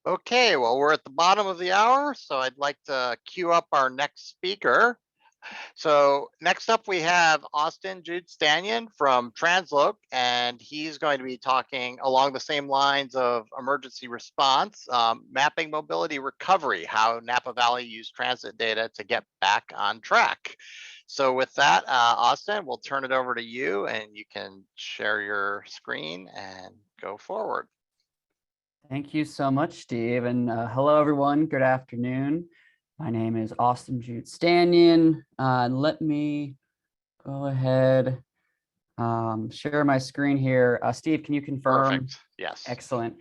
Okay, well, we're at the bottom of the hour, so I'd like to queue up our next speaker. So next up, we have Jude Stanion from TransLoc, and he's going to be talking along the same lines of emergency response, mapping mobility recovery, how Napa Valley used transit data to get back on track. So with that, Austin, we'll turn it over to you, and you can share your screen and go forward. Thank you so much, Steve. And hello, everyone. Good afternoon. My name is Jude Stanion. Let me go ahead, share my screen here. Steve, can you confirm? Perfect. Yes. Excellent.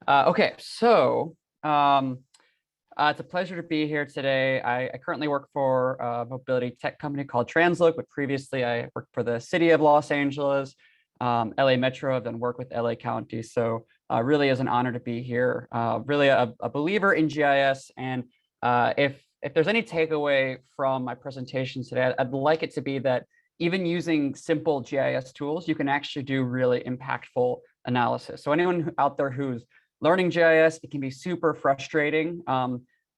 Okay, so it's a pleasure to be here today. I currently work for a mobility tech company called TransLoc, but previously I worked for the city of Los Angeles, LA Metro. I've done work with LA County. So really is an honor to be here. Really a believer in GIS. And if there's any takeaway from my presentation today, I'd like it to be that even using simple GIS tools, you can actually do really impactful analysis. So anyone out there who's learning GIS, it can be super frustrating.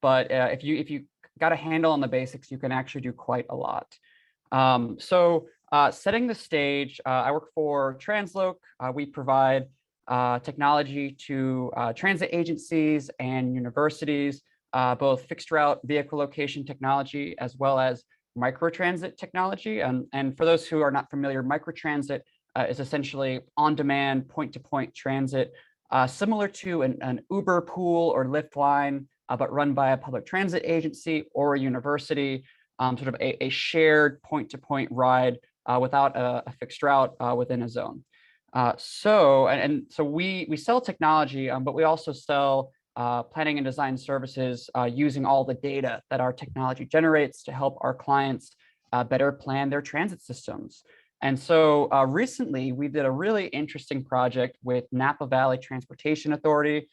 But if you got a handle on the basics, you can actually do quite a lot. Setting the stage, I work for TransLoc. We provide technology to transit agencies and universities, both fixed route vehicle location technology, as well as microtransit technology. And for those who are not familiar, microtransit is essentially on-demand, point-to-point transit, similar to an Uber pool or Lyft line, but run by a public transit agency or a university, sort of a shared point-to-point ride without a fixed route within a zone. So we sell technology, but we also sell planning and design services using all the data that our technology generates to help our clients better plan their transit systems. And so recently we did a really interesting project with Napa Valley Transportation Authority,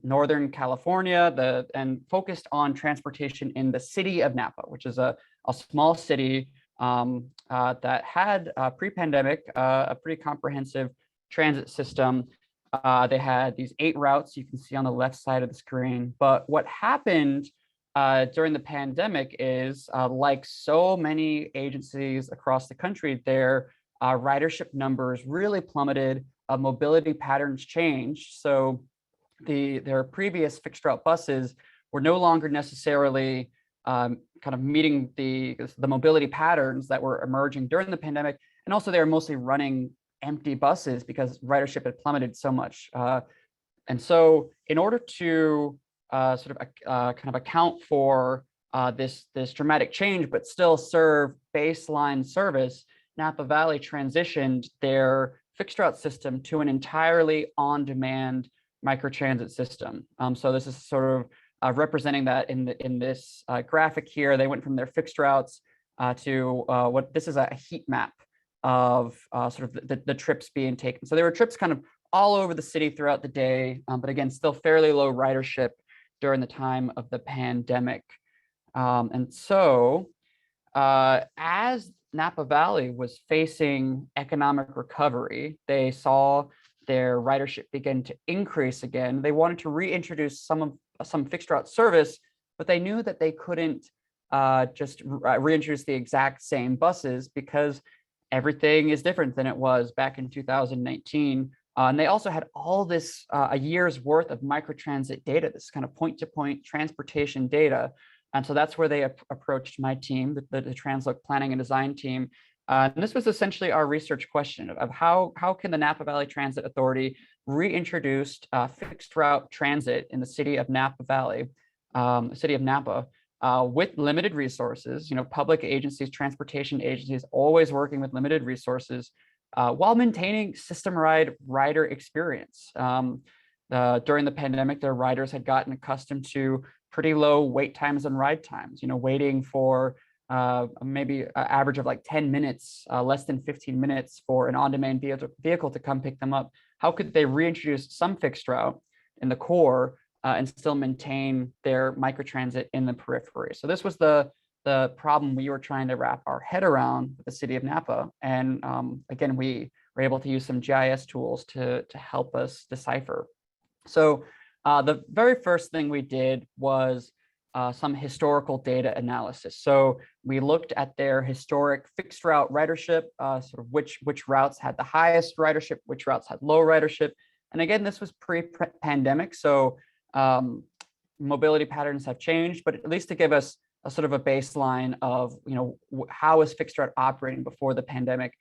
Northern California, and focused on transportation in the city of Napa, which is a small city that had pre-pandemic a pretty comprehensive transit system. They had these 8 routes you can see on the left side of the screen. But what happened during the pandemic is, like so many agencies across the country, their ridership numbers really plummeted, mobility patterns changed. So their previous fixed route buses were no longer necessarily kind of meeting the mobility patterns that were emerging during the pandemic. And also they were mostly running empty buses because ridership had plummeted so much. And so in order to kind of account for this dramatic change, but still serve baseline service, Napa Valley transitioned their fixed route system to an entirely on-demand microtransit system. So this is sort of representing that in this graphic here. They went from their fixed routes to what this is a heat map of sort of the trips being taken. So there were trips kind of all over the city throughout the day, but again, still fairly low ridership during the time of the pandemic. And so as Napa Valley was facing economic recovery, they saw their ridership begin to increase again. They wanted to reintroduce some fixed route service, but they knew that they couldn't just reintroduce the exact same buses because everything is different than it was back in 2019. And they also had all this a year's worth of microtransit data, this kind of point-to-point transportation data. And so that's where they approached my team, the TransLoc Planning and Design team. And this was essentially our research question of how can the Napa Valley Transit Authority reintroduce fixed route transit in the city of Napa Valley, city of Napa, with limited resources. You know, public agencies, transportation agencies, always working with limited resources, while maintaining system-wide rider experience. During the pandemic, their riders had gotten accustomed to pretty low wait times and ride times, you know, waiting for maybe an average of like 10 minutes, less than 15 minutes for an on-demand vehicle to come pick them up. How could they reintroduce some fixed route in the core and still maintain their microtransit in the periphery? So this was the problem we were trying to wrap our head around with the city of Napa. And again, we were able to use some GIS tools to help us decipher. So The very first thing we did was some historical data analysis. So we looked at their historic fixed route ridership, sort of which routes had the highest ridership, which routes had low ridership. And again, this was pre-pandemic, so mobility patterns have changed, but at least to give us a sort of a baseline of, how is fixed route operating before the pandemic.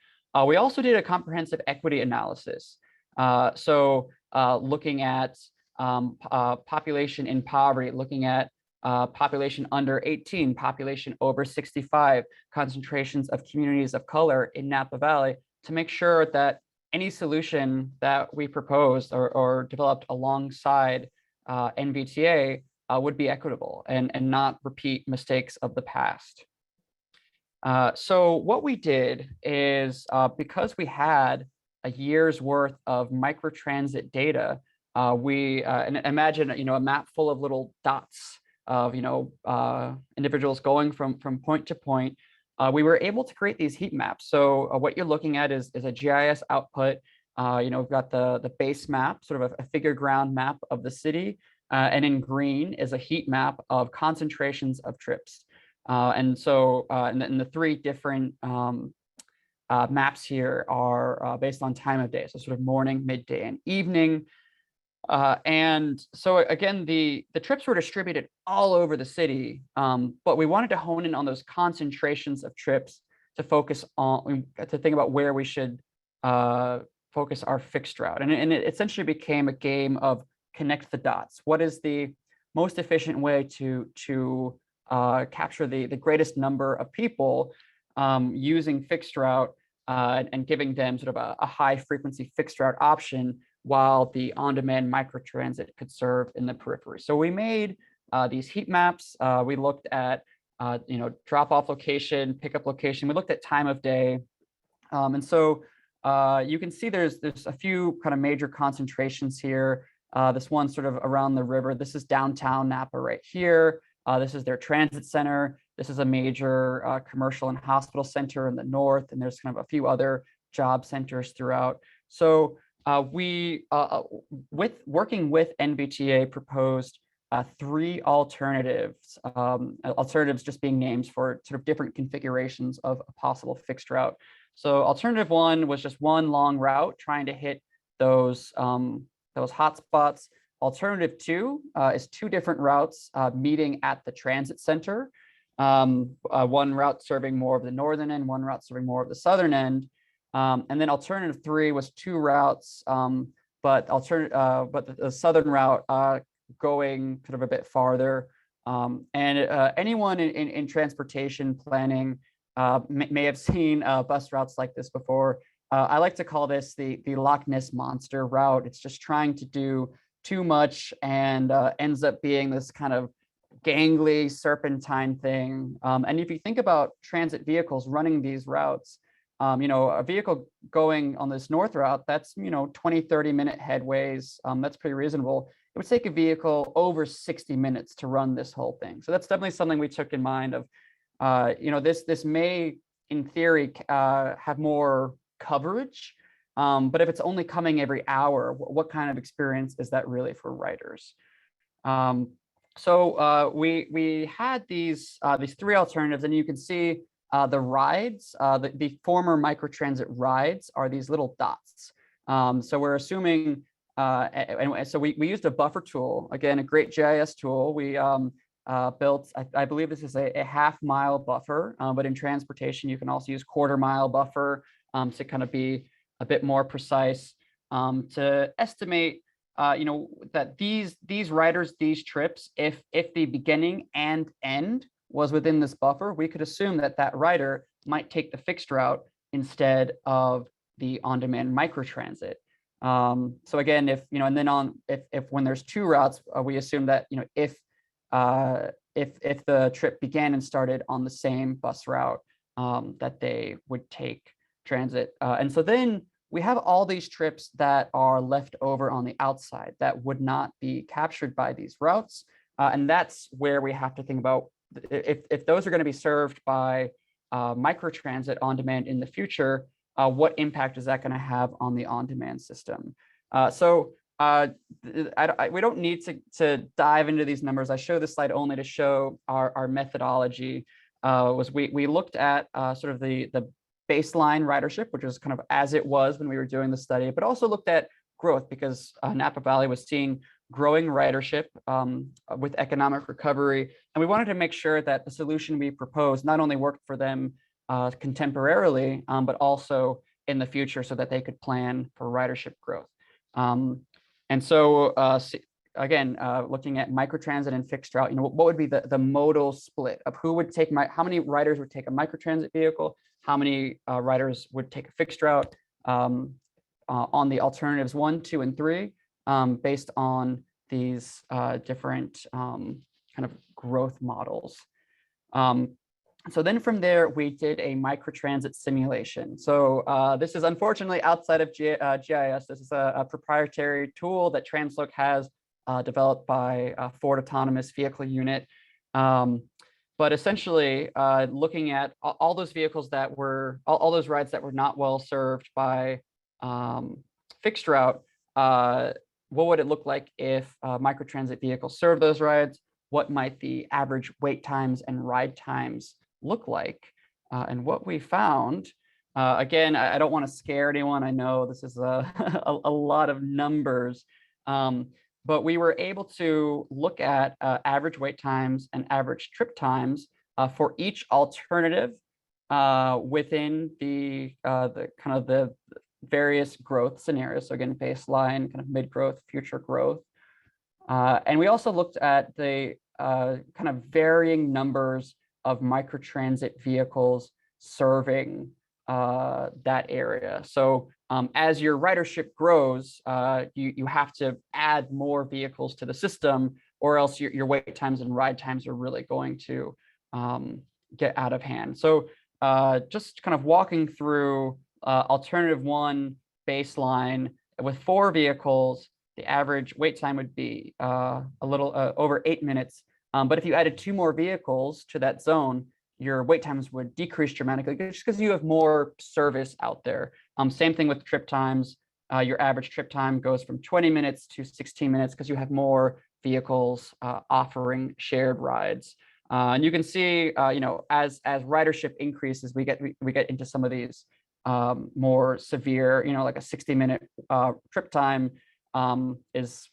We also did a comprehensive equity analysis. Looking at population in poverty, looking at population under 18, population over 65, concentrations of communities of color in Napa Valley, to make sure that any solution that we proposed or developed alongside NVTA would be equitable and not repeat mistakes of the past. So what we did is, because we had a year's worth of microtransit data, and imagine a map full of little dots of individuals going from point to point. We were able to create these heat maps. So what you're looking at is a GIS output. We've got the base map, sort of a figure ground map of the city, and in green is a heat map of concentrations of trips. And the three different maps here are based on time of day, so sort of morning, midday, and evening. And so again, the trips were distributed all over the city, but we wanted to hone in on those concentrations of trips to focus on, to think about where we should focus our fixed route. And it essentially became a game of connect the dots. What is the most efficient way to capture the greatest number of people using fixed route and giving them sort of a high frequency fixed route option, while the on-demand microtransit could serve in the periphery. So we made these heat maps. We looked at drop-off location, pickup location. We looked at time of day. And so you can see there's a few kind of major concentrations here. This one sort of around the river. This is downtown Napa right here. This is their transit center. This is a major commercial and hospital center in the north, and there's kind of a few other job centers throughout. So we, working with NVTA, proposed 3 alternatives, alternatives just being names for sort of different configurations of a possible fixed route. So alternative 1 was just one long route trying to hit those hotspots. Alternative 2 is 2 different routes meeting at the transit center. One route serving more of the northern end, one route serving more of the southern end. And then alternative 3 was 2 routes, but the southern route going kind of a bit farther. Anyone in transportation planning may have seen bus routes like this before. I like to call this the Loch Ness Monster route. It's just trying to do too much and ends up being this kind of gangly serpentine thing. And if you think about transit vehicles running these routes, a vehicle going on this north route, that's 20-30 minute headways. That's pretty reasonable. It would take a vehicle over 60 minutes to run this whole thing. So that's definitely something we took in mind of, this may in theory have more coverage, but if it's only coming every hour, what kind of experience is that really for riders? So we had these 3 alternatives, and you can see the rides, the former microtransit rides are these little dots. So we're assuming, and so we used a buffer tool, again, a great GIS tool. We built, I believe this is a half-mile buffer, but in transportation, you can also use quarter-mile buffer to kind of be a bit more precise, to estimate that these riders, these trips, if the beginning and end was within this buffer, we could assume that that rider might take the fixed route instead of the on-demand microtransit. So again, if when there's 2 routes, we assume that if the trip began and started on the same bus route, that they would take transit. And so then we have all these trips that are left over on the outside that would not be captured by these routes. And that's where we have to think about if those are going to be served by microtransit on demand in the future, what impact is that going to have on the on-demand system? So We don't need to dive into these numbers. I show this slide only to show our methodology. We looked at sort of the baseline ridership, which was kind of as it was when we were doing the study, but also looked at growth because Napa Valley was seeing growing ridership with economic recovery. And we wanted to make sure that the solution we proposed not only worked for them contemporarily, but also in the future so that they could plan for ridership growth. And so again, looking at microtransit and fixed route, what would be the modal split of who would take how many riders would take a microtransit vehicle, how many riders would take a fixed route on the alternatives 1, 2, and 3, based on these different kind of growth models. So then from there, we did a microtransit simulation. So this is unfortunately outside of GIS. This is a proprietary tool that TransLoc has developed by Ford Autonomous Vehicle Unit. But essentially, looking at all those vehicles that were, all those rides that were not well served by fixed route, what would it look like if microtransit vehicles served those rides? What might the average wait times and ride times look like? And what we found, again, I don't want to scare anyone. I know this is a lot of numbers, but we were able to look at average wait times and average trip times for each alternative within the kind of the various growth scenarios. So again, baseline, kind of mid-growth, future growth. And we also looked at the kind of varying numbers of microtransit vehicles serving that area. So as your ridership grows, you have to add more vehicles to the system, or else your wait times and ride times are really going to get out of hand. So just kind of walking through alternative 1 baseline with 4 vehicles, the average wait time would be a little over 8 minutes. But if you added 2 more vehicles to that zone, your wait times would decrease dramatically just because you have more service out there. Same thing with trip times. Your average trip time goes from 20 minutes to 16 minutes because you have more vehicles offering shared rides. And you can see, as ridership increases, we get into some of these more severe, like a 60-minute trip time is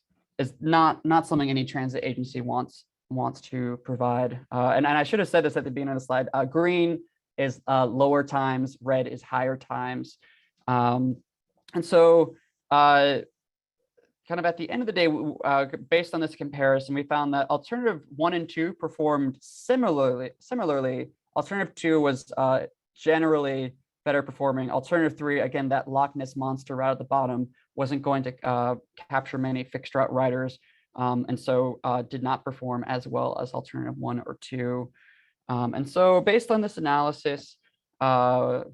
not something any transit agency wants to provide. And I should have said this at the beginning of the slide. Green is lower times, red is higher times. And so kind of at the end of the day, based on this comparison, we found that alternative 1 and 2 performed similarly. Alternative 2 was generally better performing. Alternative 3, again, that Loch Ness Monster route at the bottom wasn't going to capture many fixed route riders. And so did not perform as well as alternative 1 or 2. And so based on this analysis,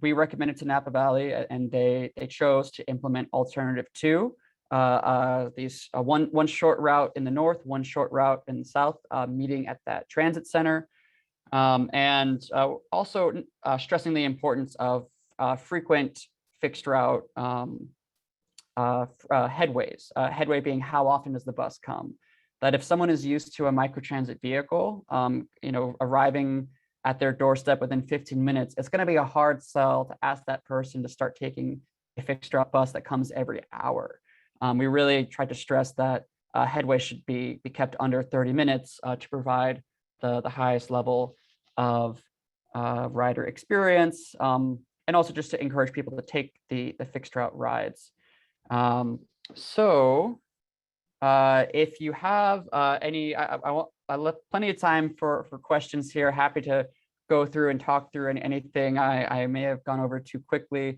we recommended to Napa Valley, and they chose to implement alternative 2. These one short route in the north, one short route in the south, meeting at that transit center. And also stressing the importance of frequent fixed route headways. Headway being how often does the bus come? That if someone is used to a microtransit vehicle, arriving at their doorstep within 15 minutes, it's going to be a hard sell to ask that person to start taking a fixed route bus that comes every hour. We really tried to stress that headway should be kept under 30 minutes to provide the highest level of rider experience, and also just to encourage people to take the fixed route rides. So if you have any, I left plenty of time for questions here. Happy to go through and talk through anything I may have gone over too quickly.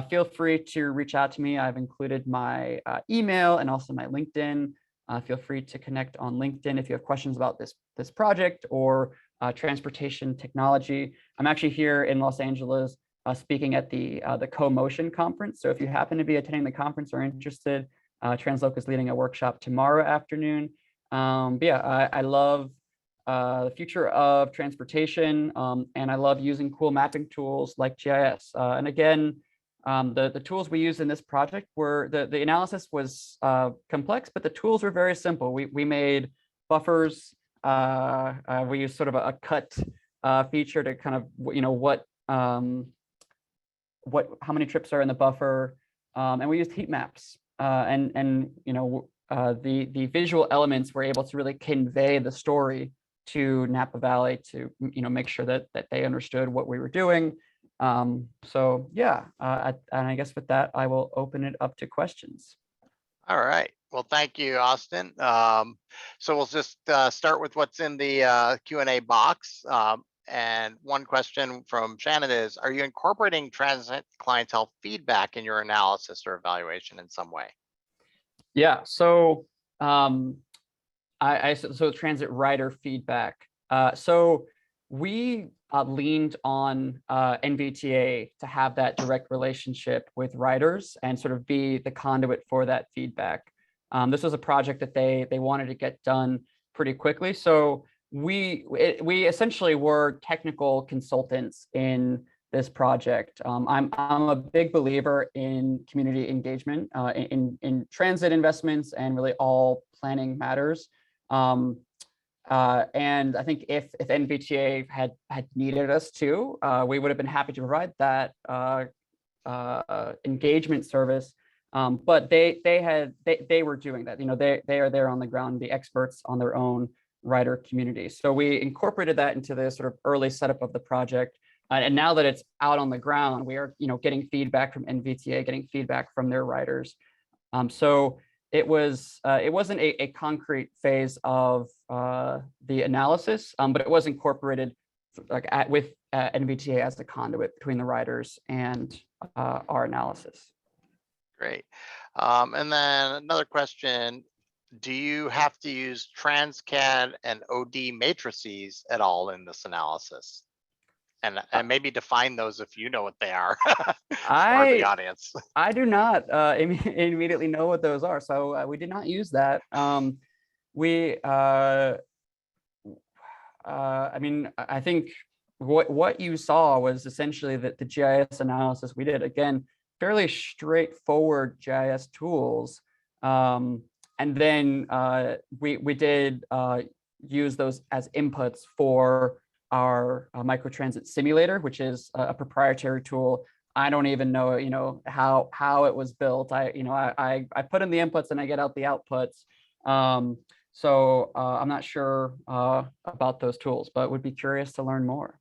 Feel free to reach out to me. I've included my email and also my LinkedIn. Feel free to connect on LinkedIn if you have questions about this project or transportation technology. I'm actually here in Los Angeles speaking at the CoMotion conference. So if you happen to be attending the conference or interested, TransLoc is leading a workshop tomorrow afternoon. But yeah, I love the future of transportation, and I love using cool mapping tools like GIS. And again, The tools we used in this project were, the analysis was complex, but the tools were very simple. We made buffers. We used sort of a cut feature to kind of, how many trips are in the buffer, and we used heat maps, the visual elements were able to really convey the story to Napa Valley to make sure that they understood what we were doing. So yeah, and I guess with that, I will open it up to questions. All right. Well, thank you, Austin. So we'll just start with what's in the Q&A box. And one question from Shannon is, are you incorporating transit clientele feedback in your analysis or evaluation in some way? Yeah, so so transit rider feedback. So we leaned on NVTA to have that direct relationship with riders and sort of be the conduit for that feedback. This was a project that they wanted to get done pretty quickly. So we essentially were technical consultants in this project. I'm a big believer in community engagement in transit investments, and really all planning matters. And I think if NVTA had needed us to, we would have been happy to provide that engagement service. But they were doing that. They are there on the ground, the experts on their own rider community. So we incorporated that into the sort of early setup of the project. And now that it's out on the ground, we are getting feedback from NVTA, getting feedback from their riders. So it wasn't a concrete phase of the analysis, but it was incorporated with NVTA as the conduit between the riders and our analysis. Great. And then another question, do you have to use TransCAD and OD matrices at all in this analysis? And maybe define those if you know what they are for the audience. I do not immediately know what those are, so we did not use that. I think what you saw was essentially that the GIS analysis we did, again, fairly straightforward GIS tools, and then we did use those as inputs for our Microtransit Simulator, which is a proprietary tool. I don't even know, how it was built. I put in the inputs and I get out the outputs. So I'm not sure about those tools, but would be curious to learn more.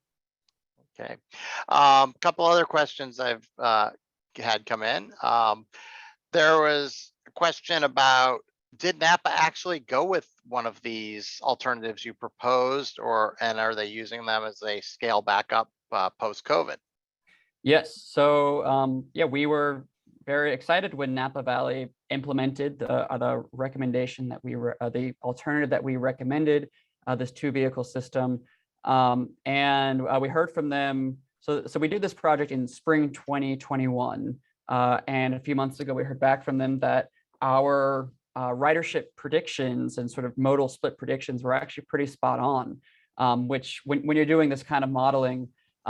Okay. Couple other questions I've had come in. There was a question about, did Napa actually go with one of these alternatives you proposed, and are they using them as they scale back up post-COVID? Yes. So yeah, we were very excited when Napa Valley implemented the recommendation that the alternative that we recommended, this 2-vehicle system, and we heard from them. So we did this project in spring 2021, and a few months ago we heard back from them that our ridership predictions and sort of modal split predictions were actually pretty spot on, which when you're doing this kind of modeling,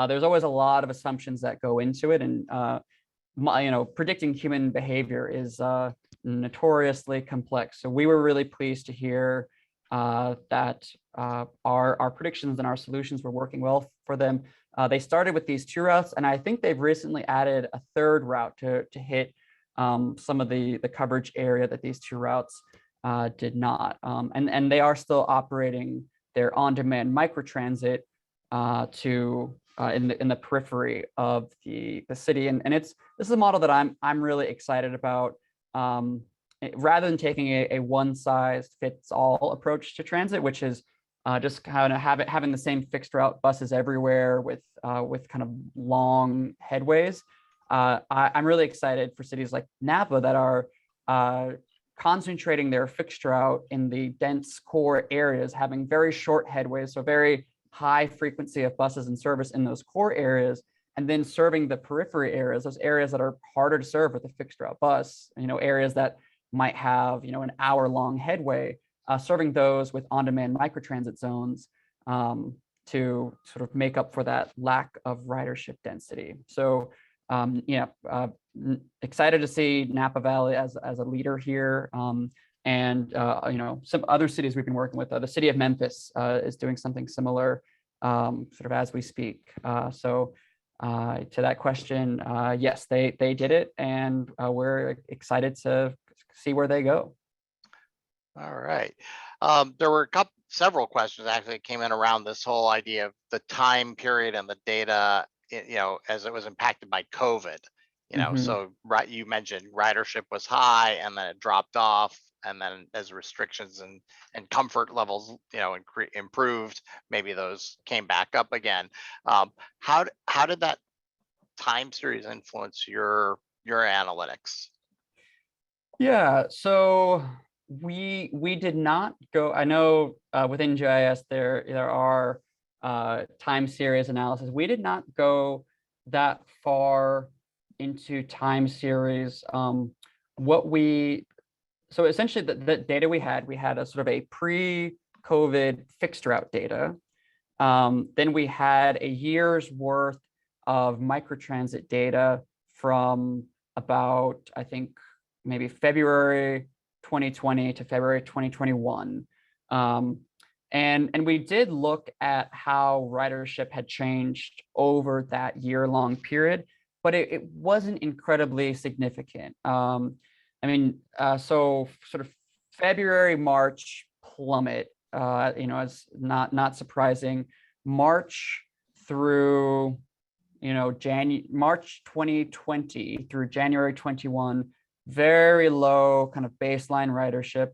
there's always a lot of assumptions that go into it, and predicting human behavior is notoriously complex. So we were really pleased to hear that our predictions and our solutions were working well for them. They started with these 2 routes, and I think they've recently added a 3rd route to hit some of the coverage area that these 2 routes did not. And they are still operating their on-demand microtransit in the periphery of the city. And this is a model that I'm really excited about. Rather than taking a one-size-fits-all approach to transit, which is just kind of having the same fixed route buses everywhere with kind of long headways. I'm really excited for cities like Napa that are concentrating their fixed route in the dense core areas, having very short headways, so very high frequency of buses in service in those core areas, and then serving the periphery areas, those areas that are harder to serve with a fixed route bus, areas that might have, an hour-long headway, serving those with on-demand microtransit zones to sort of make up for that lack of ridership density. So excited to see Napa Valley as a leader here. And some other cities we've been working with. The city of Memphis is doing something similar, sort of as we speak. So to that question, yes, they did it, and we're excited to see where they go. All right. There were several questions actually that came in around this whole idea of the time period and the data, as it was impacted by COVID. So you mentioned ridership was high and then it dropped off, and then as restrictions and comfort levels, improved, maybe those came back up again. How did that time series influence your analytics? Yeah, so we did not go. I know within GIS there are time series analysis. We did not go that far into time series. So essentially the data we had a sort of a pre-COVID fixed route data. Then we had a year's worth of microtransit data from about, I think, maybe February 2020 to February 2021. And we did look at how ridership had changed over that year-long period, but it wasn't incredibly significant. So sort of February, March plummet, is not surprising. March through, March 2020 through January 21, very low kind of baseline ridership,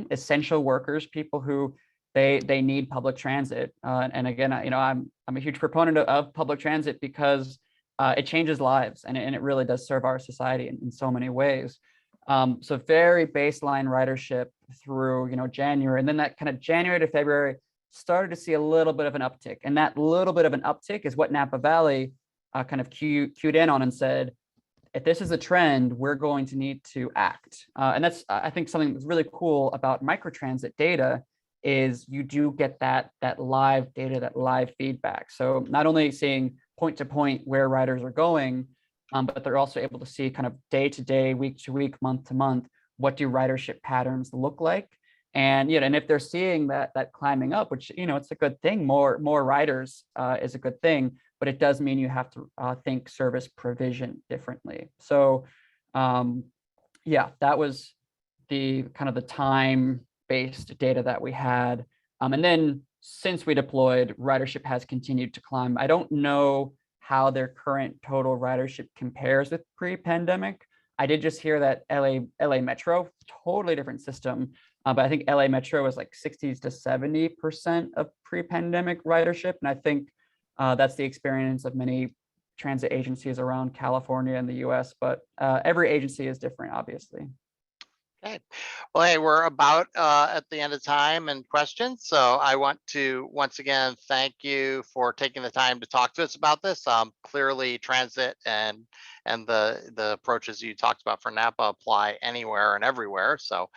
essential workers, people who they need public transit. And again, I'm a huge proponent of public transit because it changes lives, and it really does serve our society in so many ways. So very baseline ridership through, January, and then that kind of January to February started to see a little bit of an uptick. And that little bit of an uptick is what Napa Valley kind of cued in on and said, if this is a trend, we're going to need to act. And that's, I think, something that's really cool about microtransit data is you do get that live data, that live feedback. So not only seeing point to point where riders are going, but they're also able to see kind of day to day, week to week, month to month, what do ridership patterns look like? And and if they're seeing that climbing up, which it's a good thing, more riders is a good thing, but it does mean you have to think service provision differently. So that was the kind of the time-based data that we had. And then since we deployed, ridership has continued to climb. I don't know how their current total ridership compares with pre-pandemic. I did just hear that LA Metro, totally different system, but I think LA Metro was like 60 to 70% of pre-pandemic ridership. And I think that's the experience of many transit agencies around California and the US, but every agency is different, obviously. Okay. Well, hey, we're about at the end of time and questions. So I want to once again thank you for taking the time to talk to us about this. Clearly, transit and the approaches you talked about for Napa apply anywhere and everywhere. So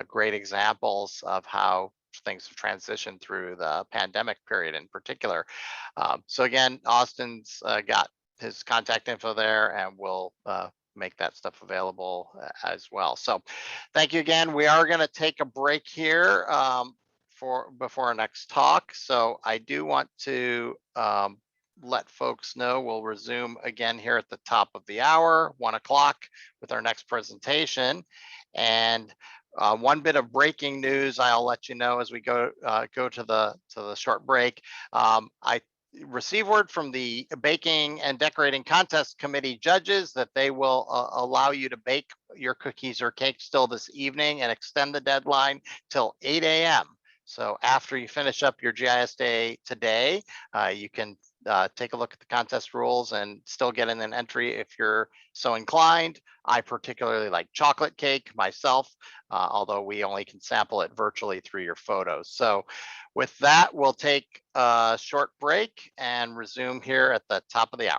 great examples of how things have transitioned through the pandemic period in particular. So again, Austin's got his contact info there, and we'll make that stuff available as well. So thank you again. We are going to take a break here before our next talk. So I do want to let folks know we'll resume again here at the top of the hour, 1 o'clock, with our next presentation. And one bit of breaking news I'll let you know as we go to the short break. I receive word from the Baking and Decorating Contest Committee judges that they will allow you to bake your cookies or cake still this evening and extend the deadline till 8 a.m. So after you finish up your GIS day today, you can take a look at the contest rules and still get in an entry if you're so inclined. I particularly like chocolate cake myself, although we only can sample it virtually through your photos. So with that, we'll take a short break and resume here at the top of the hour.